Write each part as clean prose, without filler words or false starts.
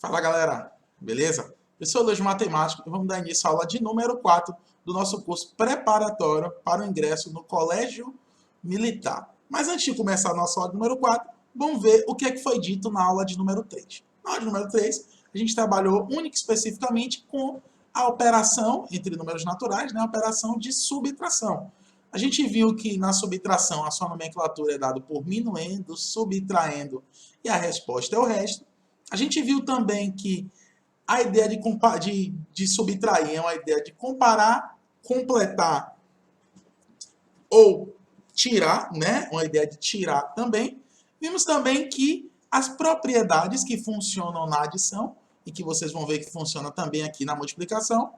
Fala galera, beleza? Eu sou o Luiz Matemático e vamos dar início à aula de número 4 do nosso curso preparatório para o ingresso no Colégio Militar. Mas antes de começar a nossa aula de número 4, vamos ver o que é que foi dito na aula de número 3. Na aula de número 3, a gente trabalhou única e especificamente com a operação entre números naturais, né? A operação de subtração. A gente viu que na subtração a sua nomenclatura é dada por minuendo, subtraindo e a resposta é o resto. A gente viu também que a ideia de subtrair é uma ideia de comparar, completar ou tirar, né? Uma ideia de tirar também. Vimos também que as propriedades que funcionam na adição, e que vocês vão ver que funciona também aqui na multiplicação,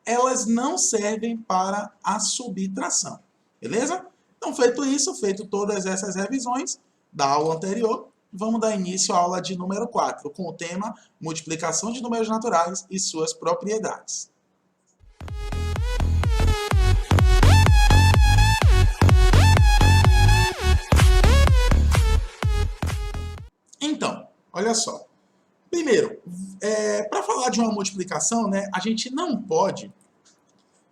elas não servem para a subtração. Beleza? Então, feito isso, feito todas essas revisões da aula anterior, vamos dar início à aula de número 4, com o tema multiplicação de números naturais e suas propriedades. Então, olha só. Primeiro, para falar de uma multiplicação, né, a gente não pode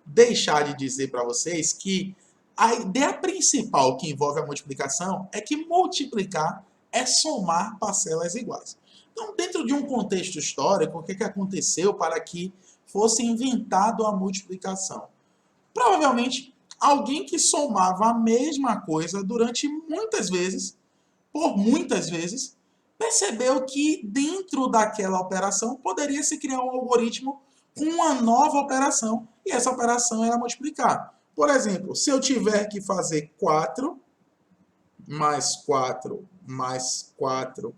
deixar de dizer para vocês que a ideia principal que envolve a multiplicação é que multiplicar é somar parcelas iguais. Então, dentro de um contexto histórico, o que aconteceu para que fosse inventado a multiplicação? Provavelmente, alguém que somava a mesma coisa durante muitas vezes, por muitas vezes, percebeu que dentro daquela operação poderia se criar um algoritmo com uma nova operação, e essa operação era multiplicar. Por exemplo, se eu tiver que fazer 4 mais 4 mais 4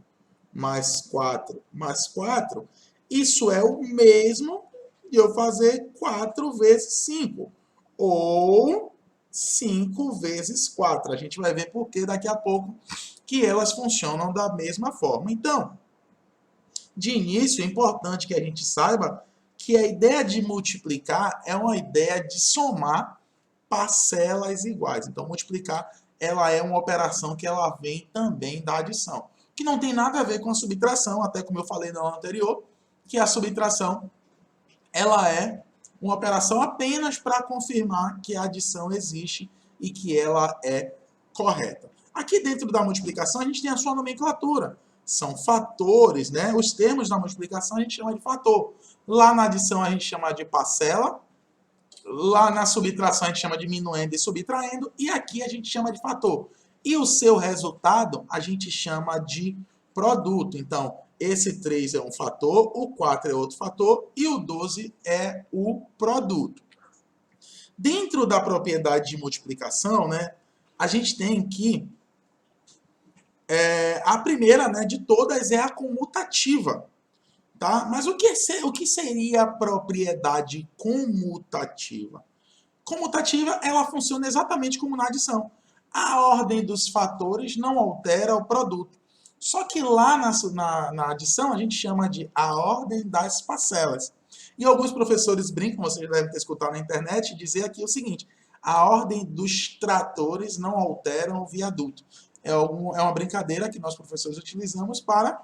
mais 4 mais 4, isso é o mesmo de eu fazer 4 vezes 5, ou 5 vezes 4. A gente vai ver por que daqui a pouco que elas funcionam da mesma forma. Então, de início, é importante que a gente saiba que a ideia de multiplicar é uma ideia de somar parcelas iguais. Então, multiplicar ela é uma operação que ela vem também da adição, que não tem nada a ver com a subtração, até como eu falei na aula anterior, que a subtração ela é uma operação apenas para confirmar que a adição existe e que ela é correta. Aqui dentro da multiplicação a gente tem a sua nomenclatura. São fatores, né? Os termos da multiplicação a gente chama de fator. Lá na adição a gente chama de parcela. Lá na subtração a gente chama de minuendo e subtraindo. E aqui a gente chama de fator. E o seu resultado a gente chama de produto. Então, esse 3 é um fator, o 4 é outro fator e o 12 é o produto. Dentro da propriedade de multiplicação, né, a gente tem que a primeira, né, de todas é a comutativa. Tá? Mas o que seria a propriedade comutativa? Comutativa, ela funciona exatamente como na adição. A ordem dos fatores não altera o produto. Só que lá na adição a gente chama de a ordem das parcelas. E alguns professores brincam, vocês devem ter escutado na internet, dizer aqui o seguinte: a ordem dos tratores não altera o viaduto. É uma brincadeira que nós professores utilizamos para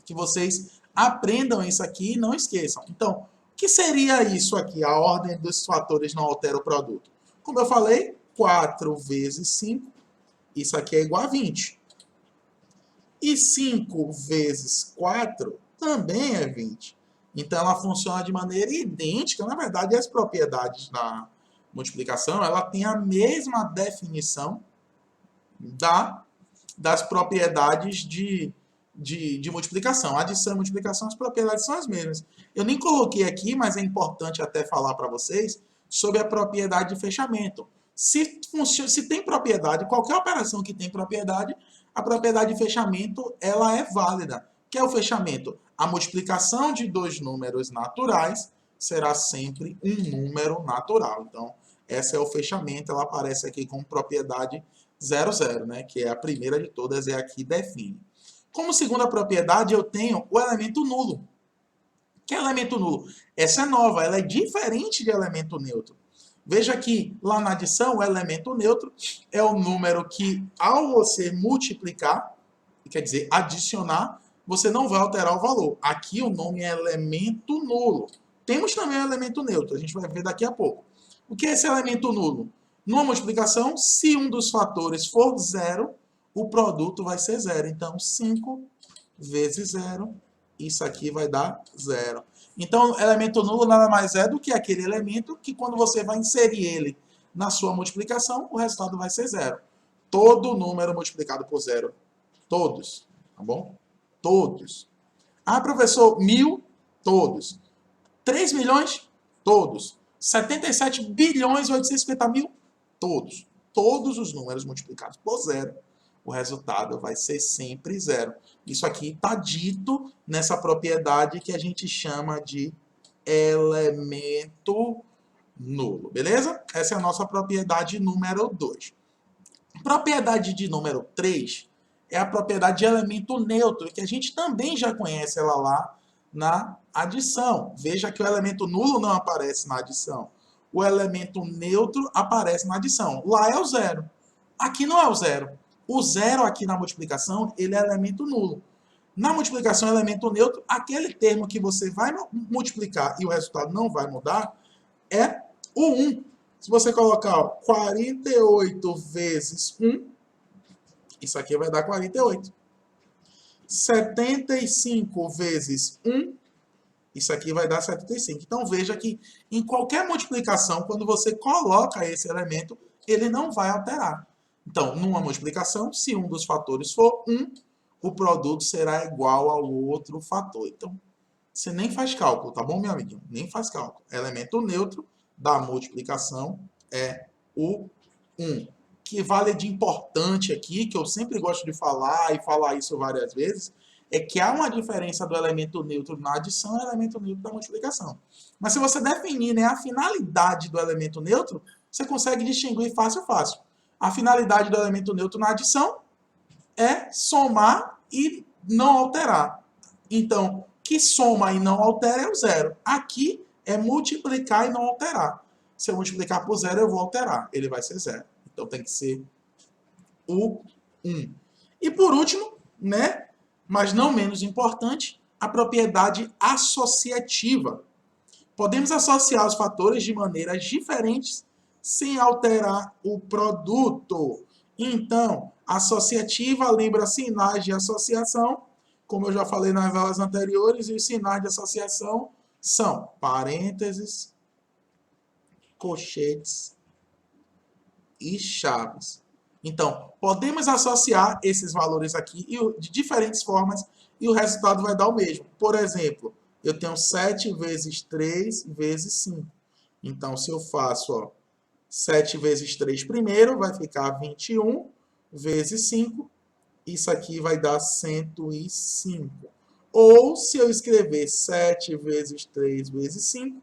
que vocês aprendam isso aqui e não esqueçam. Então, o que seria isso aqui? A ordem dos fatores não altera o produto. Como eu falei, 4 vezes 5, isso aqui é igual a 20. E 5 vezes 4 também é 20. Então, ela funciona de maneira idêntica. Na verdade, as propriedades da multiplicação, ela tem a mesma definição das propriedades de multiplicação. Adição e multiplicação, as propriedades são as mesmas. Eu nem coloquei aqui, mas é importante até falar para vocês sobre a propriedade de fechamento. Se tem propriedade, qualquer operação que tem propriedade, a propriedade de fechamento ela é válida. O que é o fechamento? A multiplicação de dois números naturais será sempre um número natural. Então, essa é o fechamento, ela aparece aqui como propriedade 00, né? Que é a primeira de todas, é a que define. Como segunda propriedade, eu tenho o elemento nulo. Que é elemento nulo? Essa é nova, ela é diferente de elemento neutro. Veja que lá na adição, o elemento neutro é o número que, ao você multiplicar, quer dizer, adicionar, você não vai alterar o valor. Aqui o nome é elemento nulo. Temos também o elemento neutro, a gente vai ver daqui a pouco. O que é esse elemento nulo? Numa multiplicação, se um dos fatores for zero, o produto vai ser zero. Então, 5 vezes zero, isso aqui vai dar zero. Então, elemento nulo nada mais é do que aquele elemento que quando você vai inserir ele na sua multiplicação, o resultado vai ser zero. Todo número multiplicado por zero. Todos. Tá bom? Todos. Ah, professor, 1.000? Todos. 3 milhões? Todos. 77 bilhões e 850 mil? Todos. Todos os números multiplicados por zero. O resultado vai ser sempre zero. Isso aqui está dito nessa propriedade que a gente chama de elemento nulo. Beleza? Essa é a nossa propriedade número 2. Propriedade de número 3 é a propriedade de elemento neutro, que a gente também já conhece ela lá na adição. Veja que o elemento nulo não aparece na adição. O elemento neutro aparece na adição. Lá é o zero. Aqui não é o zero. O zero aqui na multiplicação, ele é elemento nulo. Na multiplicação elemento neutro, aquele termo que você vai multiplicar e o resultado não vai mudar é o 1. Se você colocar ó, 48 vezes 1, isso aqui vai dar 48. 75 vezes 1, isso aqui vai dar 75. Então veja que em qualquer multiplicação, quando você coloca esse elemento, ele não vai alterar. Então, numa multiplicação, se um dos fatores for 1, o produto será igual ao outro fator. Então, você nem faz cálculo, tá bom, meu amiguinho? Nem faz cálculo. Elemento neutro da multiplicação é o 1. Que vale de importante aqui, que eu sempre gosto de falar e falar isso várias vezes, é que há uma diferença do elemento neutro na adição e elemento neutro da multiplicação. Mas se você definir, né, a finalidade do elemento neutro, você consegue distinguir fácil. A finalidade do elemento neutro na adição é somar e não alterar. Então, que soma e não altera é o zero. Aqui é multiplicar e não alterar. Se eu multiplicar por zero, eu vou alterar. Ele vai ser zero. Então, tem que ser o 1. E por último, né, mas não menos importante, a propriedade associativa. Podemos associar os fatores de maneiras diferentes sem alterar o produto. Então, associativa lembra sinais de associação, como eu já falei nas aulas anteriores, e os sinais de associação são parênteses, colchetes e chaves. Então, podemos associar esses valores aqui de diferentes formas e o resultado vai dar o mesmo. Por exemplo, eu tenho 7 vezes 3 vezes 5. Então, se eu faço ó, 7 vezes 3 primeiro, vai ficar 21 vezes 5. Isso aqui vai dar 105. Ou, se eu escrever 7 vezes 3 vezes 5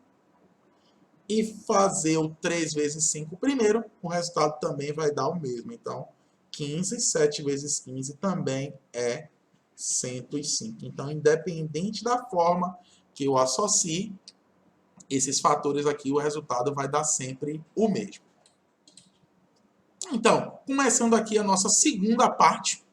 e fazer o 3 vezes 5 primeiro, o resultado também vai dar o mesmo. Então, 15, 7 vezes 15 também é 105. Então, independente da forma que eu associe esses fatores aqui, o resultado vai dar sempre o mesmo. Então, começando aqui a nossa segunda parte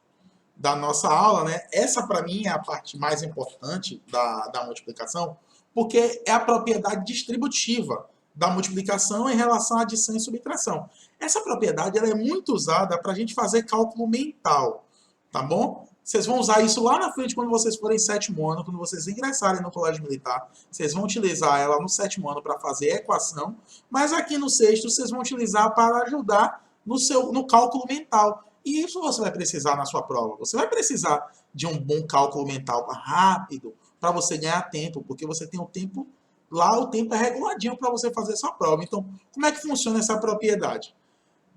da nossa aula, né? Essa, para mim, é a parte mais importante da multiplicação, porque é a propriedade distributiva da multiplicação em relação à adição e subtração. Essa propriedade ela é muito usada para a gente fazer cálculo mental, tá bom? Vocês vão usar isso lá na frente quando vocês forem sétimo ano, quando vocês ingressarem no colégio militar. Vocês vão utilizar ela no sétimo ano para fazer equação, mas aqui no sexto vocês vão utilizar para ajudar no cálculo mental. E isso você vai precisar na sua prova. Você vai precisar de um bom cálculo mental rápido para você ganhar tempo, porque você tem o tempo lá, o tempo é reguladinho para você fazer essa prova. Então, como é que funciona essa propriedade?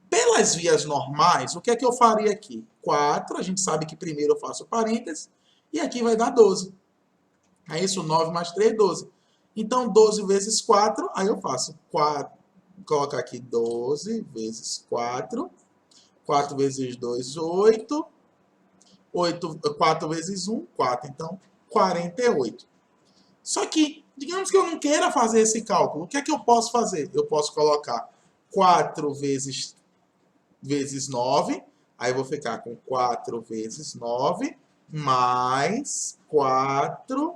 Pelas vias normais, o que é que eu faria aqui? 4, a gente sabe que primeiro eu faço parênteses, e aqui vai dar 12. É isso, 9 mais 3, 12. Então, 12 vezes 4, aí eu faço 4, colocar aqui 12 vezes 4, 4 vezes 2, 8, 4 vezes 1, 4. Então, 48. Só que, digamos que eu não queira fazer esse cálculo. O que é que eu posso fazer? Eu posso colocar 4 vezes 9. Aí eu vou ficar com 4 vezes 9 mais 4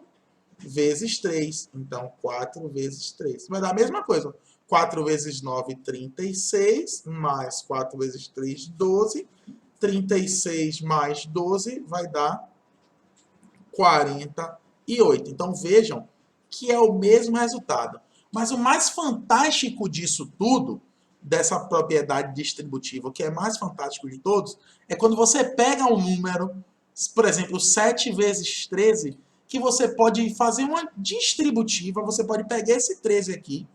vezes 3. Então, 4 vezes 3. Vai dar a mesma coisa. 4 vezes 9, 36, mais 4 vezes 3, 12. 36 mais 12 vai dar 48. Então, vejam que é o mesmo resultado. Mas o mais fantástico disso tudo, dessa propriedade distributiva, o que é mais fantástico de todos, é quando você pega um número, por exemplo, 7 vezes 13, que você pode fazer uma distributiva, você pode pegar esse 13 aqui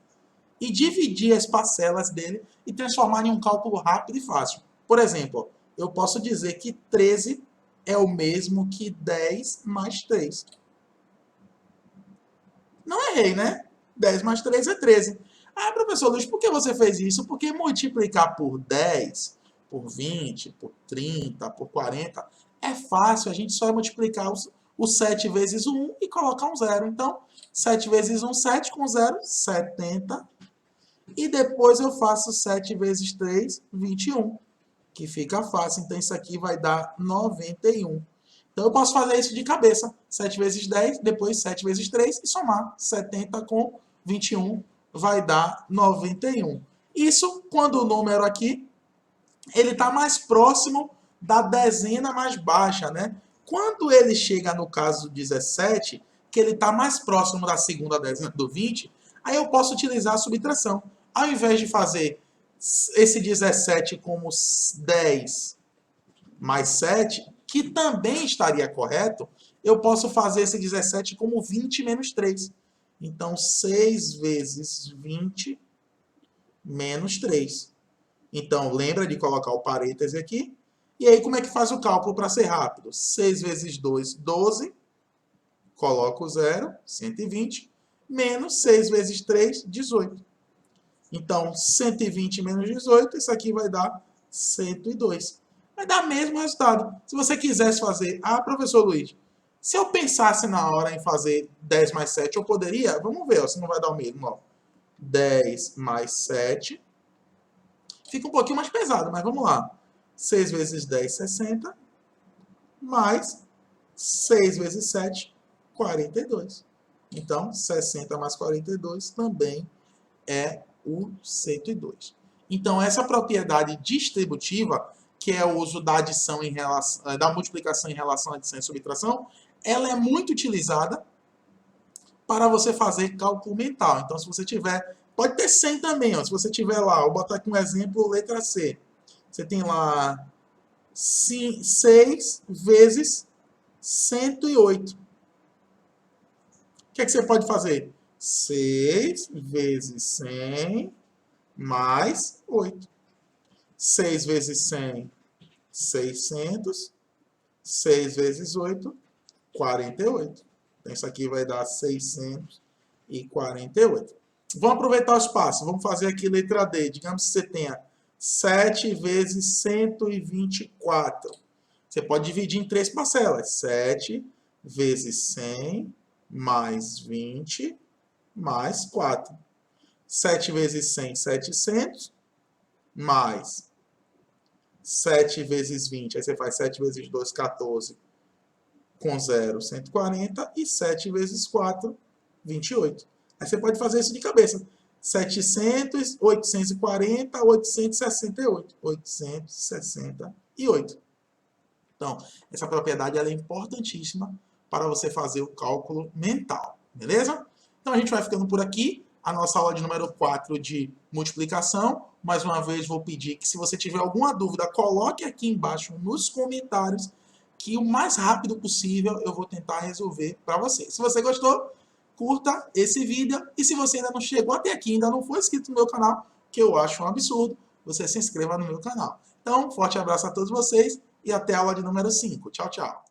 e dividir as parcelas dele e transformar em um cálculo rápido e fácil. Por exemplo, eu posso dizer que 13 é o mesmo que 10 mais 3. Não errei, né? 10 mais 3 é 13. Ah, professor Luiz, por que você fez isso? Porque multiplicar por 10, por 20, por 30, por 40 é fácil. A gente só vai multiplicar o 7 vezes 1 e colocar um zero. Então, 7 vezes 1, 7 com 0, 70. E depois eu faço 7 vezes 3, 21. Que fica fácil. Então, isso aqui vai dar 91. Então, eu posso fazer isso de cabeça. 7 vezes 10, depois 7 vezes 3 e somar. 70 com 21 vai dar 91. Isso quando o número aqui ele está mais próximo da dezena mais baixa, né? Quando ele chega no caso do 17, que ele está mais próximo da segunda dezena do 20, aí eu posso utilizar a subtração. Ao invés de fazer esse 17 como 10 mais 7, que também estaria correto, eu posso fazer esse 17 como 20 menos 3. Então, 6 vezes 20 menos 3. Então, lembra de colocar o parêntese aqui. E aí, como é que faz o cálculo para ser rápido? 6 vezes 2, 12. Coloco o zero, 120. Menos 6 vezes 3, 18. Então, 120 menos 18, isso aqui vai dar 102. Vai dar o mesmo resultado. Se você quisesse fazer, professor Luiz, se eu pensasse na hora em fazer 10 mais 7, eu poderia? Vamos ver ó, se não vai dar o mesmo. Ó. 10 mais 7. Fica um pouquinho mais pesado, mas vamos lá. 6 vezes 10, 60. Mais 6 vezes 7, 42. Então, 60 mais 42 também é o 102. Então, essa propriedade distributiva, que é o uso da adição em relação, da multiplicação em relação à adição e subtração, ela é muito utilizada para você fazer cálculo mental. Então, se você tiver, pode ter 100 também, ó, se você tiver lá, vou botar aqui um exemplo, letra C. Você tem lá 6 vezes 108. O que é que você pode fazer? 6 vezes 100 mais 8. 6 vezes 100, 600. 6 vezes 8, 48. Então, isso aqui vai dar 648. Vamos aproveitar o espaço. Vamos fazer aqui letra D. Digamos que você tenha 7 vezes 124. Você pode dividir em 3 parcelas. 7 vezes 100 mais 20 mais 4. 7 vezes 100, 700, mais 7 vezes 20. Aí você faz 7 vezes 2, 14, com 0, 140, e 7 vezes 4, 28. Aí você pode fazer isso de cabeça. 700, 840, 868. 868. Então, essa propriedade ela é importantíssima para você fazer o cálculo mental, beleza? Então, a gente vai ficando por aqui. A nossa aula de número 4 de multiplicação. Mais uma vez, vou pedir que se você tiver alguma dúvida, coloque aqui embaixo nos comentários, que o mais rápido possível eu vou tentar resolver para você. Se você gostou, curta esse vídeo. E se você ainda não chegou até aqui, ainda não foi inscrito no meu canal, que eu acho um absurdo, você se inscreva no meu canal. Então, forte abraço a todos vocês e até a aula de número 5. Tchau, tchau.